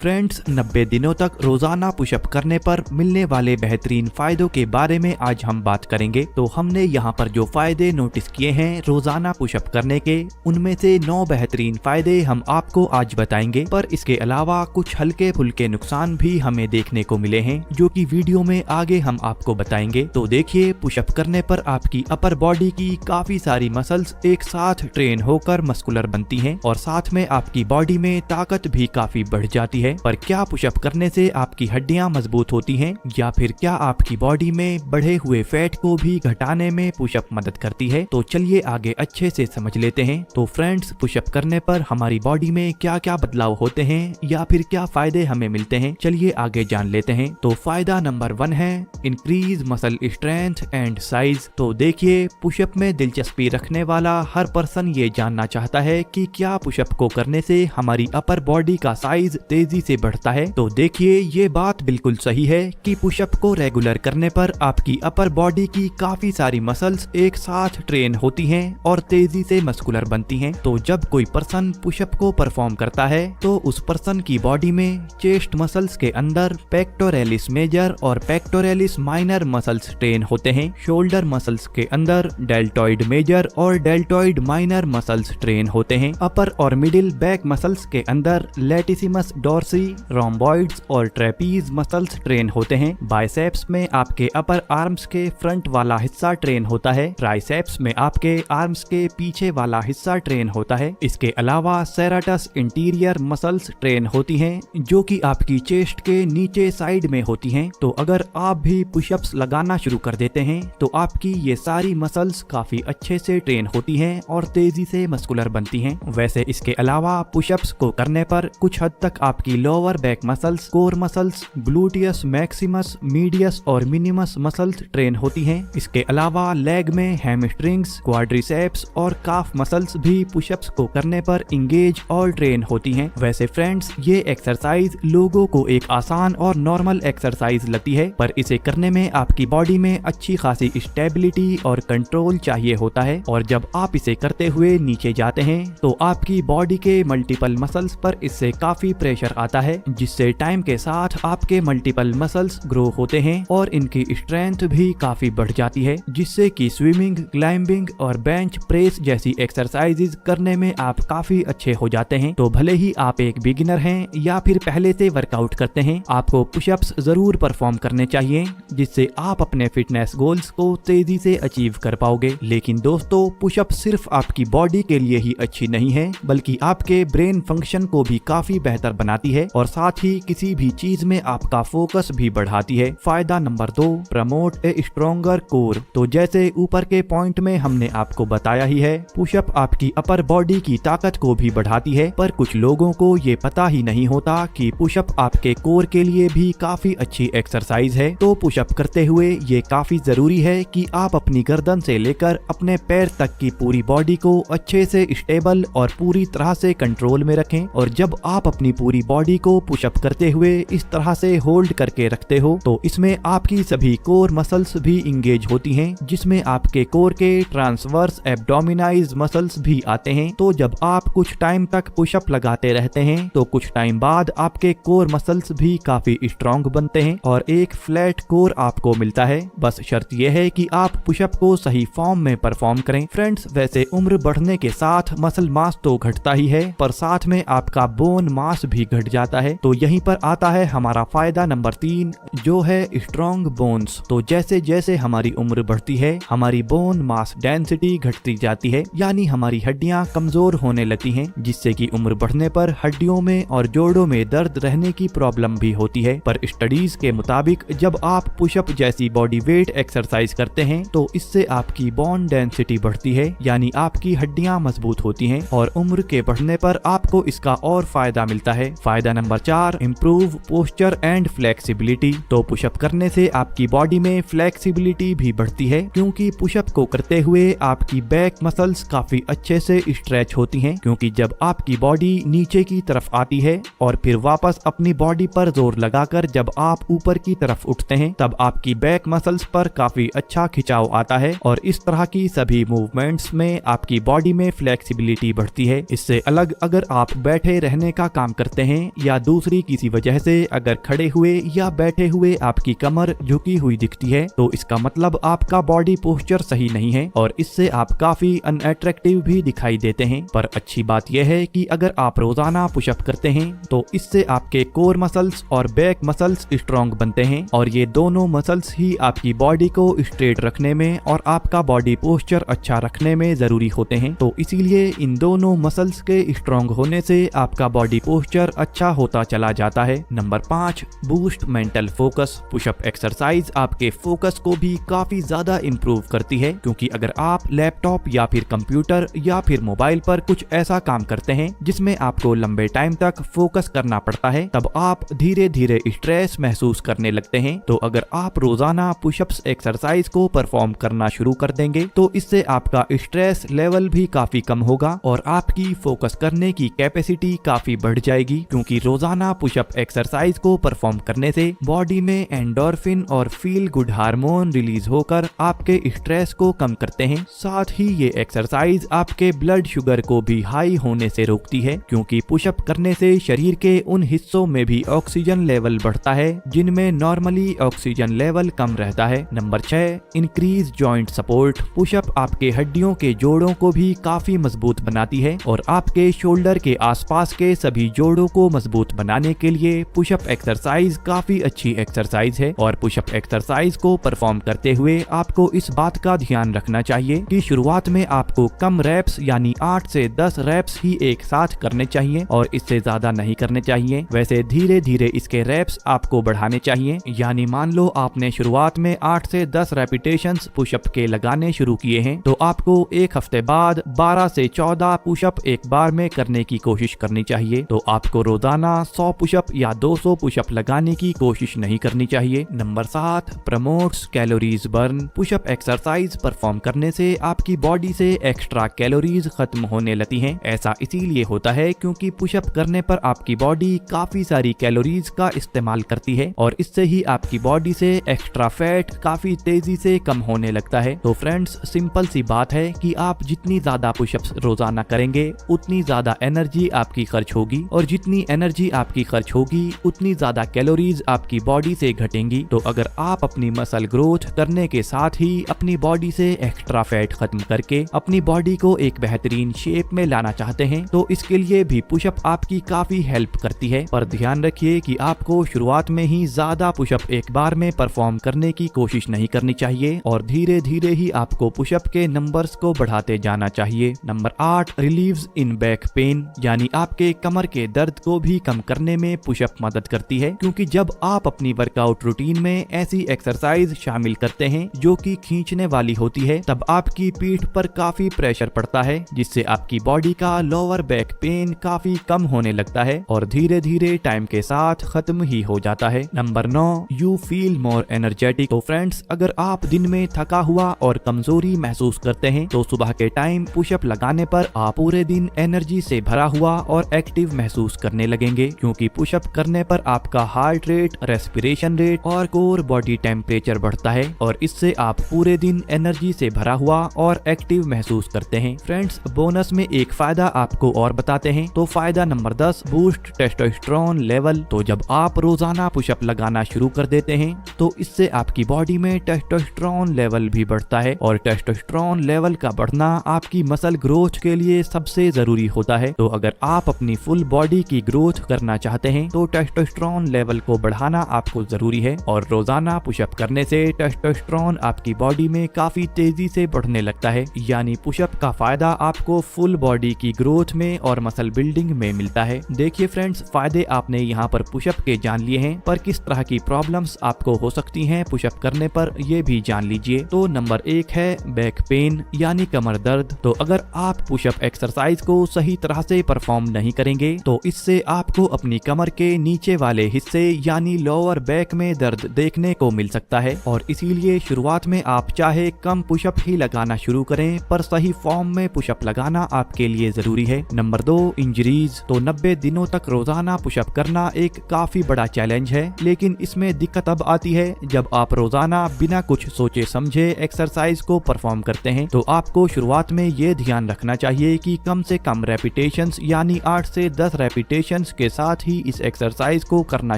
Friends, 90 दिनों तक रोजाना पुशअप करने पर मिलने वाले बेहतरीन फायदों के बारे में आज हम बात करेंगे। तो हमने यहाँ पर जो फायदे नोटिस किए हैं रोजाना पुशअप करने के, उनमें से 9 बेहतरीन फायदे हम आपको आज बताएंगे। पर इसके अलावा कुछ हल्के फुल्के नुकसान भी हमें देखने को मिले हैं, जो कि वीडियो में आगे हम आपको बताएंगे। तो देखिए, पुशअप करने पर आपकी अपर बॉडी की काफी सारी मसल्स एक साथ ट्रेन होकर मस्कुलर बनती हैं और साथ में आपकी बॉडी में ताकत भी काफी बढ़ जाती है। पर क्या पुशअप करने से आपकी हड्डियां मजबूत होती हैं, या फिर क्या आपकी बॉडी में बढ़े हुए फैट को भी घटाने में पुशअप मदद करती है? तो चलिए आगे अच्छे से समझ लेते हैं। तो फ्रेंड्स, पुशअप करने पर हमारी बॉडी में क्या क्या बदलाव होते हैं या फिर क्या फायदे हमें मिलते हैं, चलिए आगे जान लेते हैं। तो फायदा नंबर 1 है increase muscle strength and size. तो देखिए, पुशअप में दिलचस्पी रखने वाला हर पर्सन ये जानना चाहता है कि क्या पुशअप को करने से हमारी अपर बॉडी का साइज तेजी से बढ़ता है। तो देखिए, ये बात बिल्कुल सही है कि पुशअप को रेगुलर करने पर आपकी अपर बॉडी की काफी सारी मसल्स एक साथ ट्रेन होती हैं और तेजी से मस्कुलर बनती हैं। तो जब कोई पर्सन पुशअप को परफॉर्म करता है तो उस पर्सन की बॉडी में चेस्ट मसल्स के अंदर पेक्टोरेलिस मेजर और पेक्टोरेलिस माइनर मसल्स ट्रेन होते हैं। शोल्डर मसल्स के अंदर डेल्टॉइड मेजर और डेल्टॉइड माइनर मसल्स ट्रेन होते हैं। अपर और मिडिल बैक मसल्स के अंदर लेटिसिमस डॉर्सी, रोम्बॉइड्स और ट्रेपीज मसल्स ट्रेन होते हैं। बाइसेप्स में आपके अपर आर्म्स के फ्रंट वाला हिस्सा ट्रेन होता है। ट्राइसेप्स में आपके आर्म्स के पीछे वाला हिस्सा ट्रेन होता है। इसके अलावा सेराटस इंटीरियर मसल्स ट्रेन होती हैं, जो कि आपकी चेस्ट के नीचे साइड में होती हैं। तो अगर आप भी पुशअप्स लगाना शुरू कर देते हैं तो आपकी ये सारी मसल्स काफी अच्छे से ट्रेन होती हैं और तेजी से मस्कुलर बनती हैं। वैसे इसके अलावा पुशअप्स को करने पर कुछ हद तक आपकी lower back muscles, core muscles, gluteus Maximus, medius और मिनिमस मसल्स ट्रेन होती हैं। इसके अलावा लेग में हैमस्ट्रिंग्स, क्वाड्रिसेप्स और काफ मसल्स भी पुशअप्स को करने पर इंगेज और ट्रेन होती हैं। वैसे फ्रेंड्स, ये एक्सरसाइज लोगों को एक आसान और नॉर्मल एक्सरसाइज लगती है, पर इसे करने में आपकी बॉडी में अच्छी खासी स्टेबिलिटी और कंट्रोल चाहिए होता है। और जब आप इसे करते हुए नीचे जाते हैं तो आपकी बॉडी के मल्टीपल मसल्स पर इससे काफी प्रेशर आता है, जिससे टाइम के साथ आपके मल्टीपल मसल्स ग्रो होते हैं और इनकी स्ट्रेंथ भी काफी बढ़ जाती है, जिससे कि स्विमिंग, क्लाइंबिंग और बेंच प्रेस जैसी एक्सरसाइजेज करने में आप काफी अच्छे हो जाते हैं। तो भले ही आप एक बिगिनर हैं या फिर पहले से वर्कआउट करते हैं, आपको पुशअप्स जरूर परफॉर्म करने चाहिए, जिससे आप अपने फिटनेस गोल्स को तेजी से अचीव कर पाओगे। लेकिन दोस्तों, पुशअप सिर्फ आपकी बॉडी के लिए ही अच्छी नहीं है, बल्कि आपके ब्रेन फंक्शन को भी काफी बेहतर बनाती है और साथ ही किसी भी चीज में आपका फोकस भी बढ़ाती है। फायदा नंबर 2, प्रमोट ए स्ट्रॉन्गर कोर। तो जैसे ऊपर के पॉइंट में हमने आपको बताया ही है, पुशअप आपकी अपर बॉडी की ताकत को भी बढ़ाती है, पर कुछ लोगों को ये पता ही नहीं होता कि पुशअप आपके कोर के लिए भी काफी अच्छी एक्सरसाइज है। तो पुशअप करते हुए ये काफी जरूरी है कि आप अपनी गर्दन से लेकर अपने पैर तक की पूरी बॉडी को अच्छे से स्टेबल और पूरी तरह से कंट्रोल में रखें। और जब आप अपनी पूरी बॉडी को पुशअप करते हुए इस तरह से होल्ड करके रखते हो तो इसमें आपकी सभी कोर मसल्स भी इंगेज होती हैं, जिसमें आपके कोर के ट्रांसवर्स एब्डोमिनाइज मसल्स भी आते हैं। तो जब आप कुछ टाइम तक पुशअप लगाते रहते हैं तो कुछ टाइम बाद आपके कोर मसल्स भी काफी स्ट्रॉन्ग बनते हैं और एक फ्लैट कोर आपको मिलता है। बस शर्त यह है कि आप पुशअप को सही फॉर्म में परफॉर्म करें। फ्रेंड्स, वैसे उम्र बढ़ने के साथ मसल मास तो घटता ही है, पर साथ में आपका बोन मास भी घट जाता है। तो यहीं पर आता है हमारा फायदा नंबर 3, जो है स्ट्रॉन्ग बोन्स। तो जैसे जैसे हमारी उम्र बढ़ती है, हमारी बोन मास डेंसिटी घटती जाती है, यानी हमारी हड्डियां कमजोर होने लगती हैं, जिससे कि उम्र बढ़ने पर हड्डियों में और जोड़ों में दर्द रहने की प्रॉब्लम भी होती है। पर स्टडीज के मुताबिक जब आप पुशअप जैसी बॉडी वेट एक्सरसाइज करते हैं तो इससे आपकी बोन डेंसिटी बढ़ती है, यानी आपकी हड्डियां मजबूत होती हैं और उम्र के बढ़ने पर आपको इसका और फायदा मिलता है। फायदा number 4, improve posture and flexibility. तो पुशअप करने से आपकी बॉडी में फ्लेक्सिबिलिटी भी बढ़ती है, क्योंकि पुशअप को करते हुए आपकी बैक मसल्स काफी अच्छे से स्ट्रेच होती हैं, क्योंकि जब आपकी बॉडी नीचे की तरफ आती है और फिर वापस अपनी बॉडी पर जोर लगाकर जब आप ऊपर की तरफ उठते हैं, तब आपकी बैक मसल्स पर काफी अच्छा खिंचाव आता है और इस तरह की सभी मूवमेंट्स में आपकी बॉडी में फ्लेक्सिबिलिटी बढ़ती है। इससे अलग अगर आप बैठे रहने का काम करते हैं या दूसरी किसी वजह से अगर खड़े हुए या बैठे हुए आपकी कमर झुकी हुई दिखती है तो इसका मतलब आपका बॉडी पोस्चर सही नहीं है और इससे आप काफी अनअट्रैक्टिव भी दिखाई देते हैं। पर अच्छी बात यह है कि अगर आप रोजाना पुशअप करते हैं तो इससे आपके कोर मसल्स और बैक मसल्स स्ट्रॉन्ग बनते हैं और ये दोनों मसल्स ही आपकी बॉडी को स्ट्रेट रखने में और आपका बॉडी पोस्चर अच्छा रखने में जरूरी होते हैं। तो इसीलिए इन दोनों मसल्स के स्ट्रॉन्ग होने से आपका बॉडी पोस्चर अच्छा होता चला जाता है। Number 5, boost mental focus. Pushup exercise आपके फोकस को भी काफी ज्यादा इंप्रूव करती है, क्योंकि अगर आप लैपटॉप या फिर कंप्यूटर या फिर मोबाइल पर कुछ ऐसा काम करते हैं जिसमें आपको लंबे टाइम तक फोकस करना पड़ता है, तब आप धीरे धीरे स्ट्रेस महसूस करने लगते हैं। तो अगर आप रोजाना पुशअप्स एक्सरसाइज को परफॉर्म करना शुरू कर देंगे तो इससे आपका स्ट्रेस लेवल भी काफी कम होगा और आपकी फोकस करने की कैपेसिटी काफी बढ़ जाएगी, क्योंकि रोजाना पुशअप एक्सरसाइज को परफॉर्म करने से बॉडी में एंडोर्फिन और फील गुड हार्मोन रिलीज होकर आपके स्ट्रेस को कम करते हैं। साथ ही ये एक्सरसाइज आपके ब्लड शुगर को भी हाई होने से रोकती है, क्योंकि पुशअप करने से शरीर के उन हिस्सों में भी ऑक्सीजन लेवल बढ़ता है जिनमें नॉर्मली ऑक्सीजन लेवल कम रहता है। Number 6, increase joint support. Pushup आपके हड्डियों के जोड़ों को भी काफी मजबूत बनाती है और आपके शोल्डर के आसपास के सभी जोड़ों को मजबूत बनाने के लिए पुशअप एक्सरसाइज काफी अच्छी एक्सरसाइज है। और पुशअप एक्सरसाइज को परफॉर्म करते हुए आपको इस बात का ध्यान रखना चाहिए कि शुरुआत में आपको कम रैप्स यानी 8 से 10 रैप्स ही एक साथ करने चाहिए और इससे ज्यादा नहीं करने चाहिए। वैसे धीरे धीरे इसके रैप्स आपको बढ़ाने चाहिए, यानी मान लो आपने शुरुआत में 8 से 10 रेपिटेशंस पुशअप के लगाने शुरू किए हैं तो आपको एक हफ्ते बाद 12 से 14 पुशअप एक बार में करने की कोशिश करनी चाहिए। तो आपको रोजाना 100 पुशअप या 200 पुशअप लगाने की कोशिश नहीं करनी चाहिए। Number 7, promotes calories burn. Pushup exercise perform करने से आपकी बॉडी से एक्स्ट्रा कैलोरीज खत्म होने लगती हैं। ऐसा इसीलिए होता है क्योंकि पुशअप करने पर आपकी बॉडी काफी सारी कैलोरीज का इस्तेमाल करती है और इससे ही आपकी बॉडी से एक्स्ट्रा फैट काफी तेजी से कम होने लगता है। तो फ्रेंड्स, सिंपल सी बात है कि आप जितनी ज्यादा पुशअप्स रोजाना करेंगे उतनी ज्यादा एनर्जी आपकी खर्च होगी और जितनी एनर्जी आपकी खर्च होगी उतनी ज्यादा कैलोरीज आपकी बॉडी से घटेंगी। तो अगर आप अपनी मसल ग्रोथ करने के साथ ही अपनी बॉडी से एक्स्ट्रा फैट खत्म करके अपनी बॉडी को एक बेहतरीन शेप में लाना चाहते हैं तो इसके लिए भी पुशअप आपकी काफी हेल्प करती है। पर ध्यान रखिए कि आपको शुरुआत में ही ज्यादा पुशअप एक बार में परफॉर्म करने की कोशिश नहीं करनी चाहिए और धीरे धीरे ही आपको पुशअप के नंबर्स को बढ़ाते जाना चाहिए। Number 8, relieves in back pain, यानी आपके कमर के दर्द को भी कम करने में पुशअप मदद करती है, क्योंकि जब आप अपनी वर्कआउट रूटीन में ऐसी एक्सरसाइज शामिल करते हैं जो कि खींचने वाली होती है तब आपकी पीठ पर काफी प्रेशर पड़ता है, जिससे आपकी बॉडी का लोअर बैक पेन काफी कम होने लगता है और धीरे धीरे टाइम के साथ खत्म ही हो जाता है। Number 9, you feel more energetic. तो फ्रेंड्स, अगर आप दिन में थका हुआ और कमजोरी महसूस करते हैं तो सुबह के टाइम पुशअप लगाने पर आप पूरे दिन एनर्जी से भरा हुआ और एक्टिव महसूस करने लगेंगे, क्योंकि पुशअप करने पर आपका हार्ट रेट, रेस्पिरेशन रेट और कोर बॉडी टेम्परेचर बढ़ता है और इससे आप पूरे दिन एनर्जी से भरा हुआ और एक्टिव महसूस करते हैं। फ्रेंड्स, बोनस में एक फायदा आपको और बताते हैं। तो फायदा नंबर 10, बूस्ट टेस्टोस्टेरोन लेवल। तो जब आप रोजाना पुशअप लगाना शुरू कर देते हैं तो इससे आपकी बॉडी में टेस्टोस्टेरोन लेवल भी बढ़ता है और टेस्टोस्टेरोन लेवल का बढ़ना आपकी मसल ग्रोथ के लिए सबसे जरूरी होता है। तो अगर आप अपनी फुल बॉडी की ग्रोथ करना चाहते हैं तो टेस्टोस्टेरोन लेवल को बढ़ाना आपको जरूरी है और रोजाना पुशअप करने से टेस्टोस्टेरोन आपकी बॉडी में काफी तेजी से बढ़ने लगता है, यानी पुशअप का फायदा आपको फुल बॉडी की ग्रोथ में और मसल बिल्डिंग में मिलता है। देखिए फ्रेंड्स, फायदे आपने यहाँ पर पुशअप के जान लिए हैं, पर किस तरह की प्रॉब्लम्स आपको हो सकती हैं पुशअप करने पर ये भी जान लीजिए। तो नंबर 1 है बैक पेन, यानी कमर दर्द। तो अगर आप पुशअप एक्सरसाइज को सही तरह से परफॉर्म नहीं करेंगे तो इससे आपको अपनी कमर के नीचे वाले हिस्से यानी लोअर बैक में दर्द देखने को मिल सकता है और इसीलिए शुरुआत में आप चाहे कम पुशअप ही लगाना शुरू करें, पर सही फॉर्म में पुशअप लगाना आपके लिए जरूरी है। Number 2, injuries. तो 90 दिनों तक रोजाना पुशअप करना एक काफी बड़ा चैलेंज है, लेकिन इसमें दिक्कत अब आती है जब आप रोजाना बिना कुछ सोचे समझे एक्सरसाइज को परफॉर्म करते हैं। तो आपको शुरुआत में ये ध्यान रखना चाहिए कि कम से कम रेपिटेशंस यानी 8 से 10 रेपिटेशन रेपिटेशंस के साथ ही इस एक्सरसाइज को करना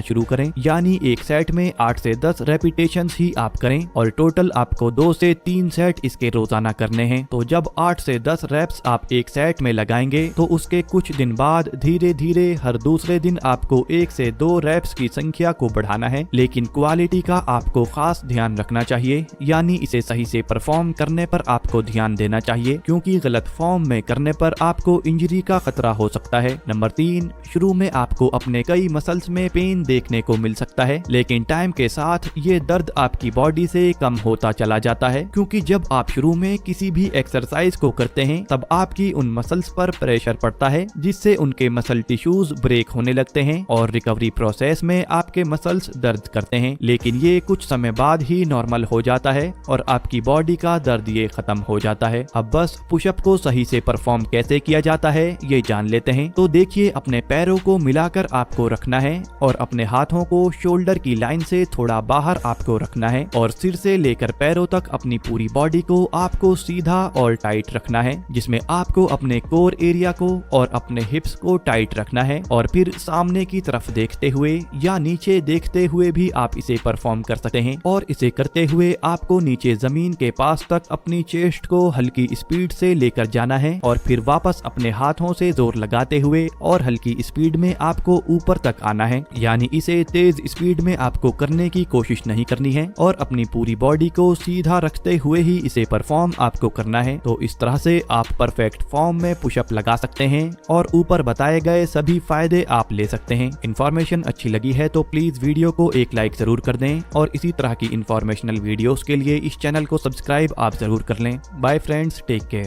शुरू करें, यानी एक सेट में 8 से 10 रेपिटेशंस ही आप करें और टोटल आपको 2 से 3 सेट इसके रोजाना करने हैं। तो जब 8 से 10 रेप्स आप एक सेट में लगाएंगे तो उसके कुछ दिन बाद धीरे धीरे हर दूसरे दिन आपको 1 से 2 रेप्स की संख्या को बढ़ाना है, लेकिन क्वालिटी का आपको खास ध्यान रखना चाहिए, यानी इसे सही से परफॉर्म करने पर आपको ध्यान देना चाहिए, क्योंकि गलत फॉर्म में करने पर आपको इंजरी का खतरा हो सकता है। नंबर 3, शुरू में आपको अपने कई मसल्स में पेन देखने को मिल सकता है, लेकिन टाइम के साथ ये दर्द आपकी बॉडी से कम होता चला जाता है, क्योंकि जब आप शुरू में किसी भी एक्सरसाइज को करते हैं तब आपकी उन मसल्स पर प्रेशर पड़ता है, जिससे उनके मसल टिश्यूज ब्रेक होने लगते हैं और रिकवरी प्रोसेस में आपके मसल्स दर्द करते हैं, लेकिन ये कुछ समय बाद ही नॉर्मल हो जाता है और आपकी बॉडी का दर्द ये खत्म हो जाता है। अब बस पुशअप को सही से परफॉर्म कैसे किया जाता है ये जान लेते हैं। तो देखिए, अपने पैरों को मिलाकर आपको रखना है और अपने हाथों को शोल्डर की लाइन से थोड़ा बाहर आपको रखना है और सिर से लेकर पैरों तक अपनी पूरी बॉडी को आपको सीधा और टाइट रखना है, जिसमें आपको अपने कोर एरिया को और अपने हिप्स को टाइट रखना है और फिर सामने की तरफ देखते हुए या नीचे देखते हुए भी आप इसे परफॉर्म कर सकते हैं। और इसे करते हुए आपको नीचे जमीन के पास तक अपनी चेस्ट को हल्की स्पीड से लेकर जाना है और फिर वापस अपने हाथों से जोर लगाते हुए और हल्की स्पीड में आपको ऊपर तक आना है, यानी इसे तेज स्पीड में आपको करने की कोशिश नहीं करनी है और अपनी पूरी बॉडी को सीधा रखते हुए ही इसे परफॉर्म आपको करना है। तो इस तरह से आप परफेक्ट फॉर्म में पुशअप लगा सकते हैं और ऊपर बताए गए सभी फायदे आप ले सकते हैं। इन्फॉर्मेशन अच्छी लगी है तो प्लीज वीडियो को एक लाइक जरूर कर दें और इसी तरह की इन्फॉर्मेशनल वीडियोस के लिए इस चैनल को सब्सक्राइब आप जरूर कर लें। Bye friends, take care.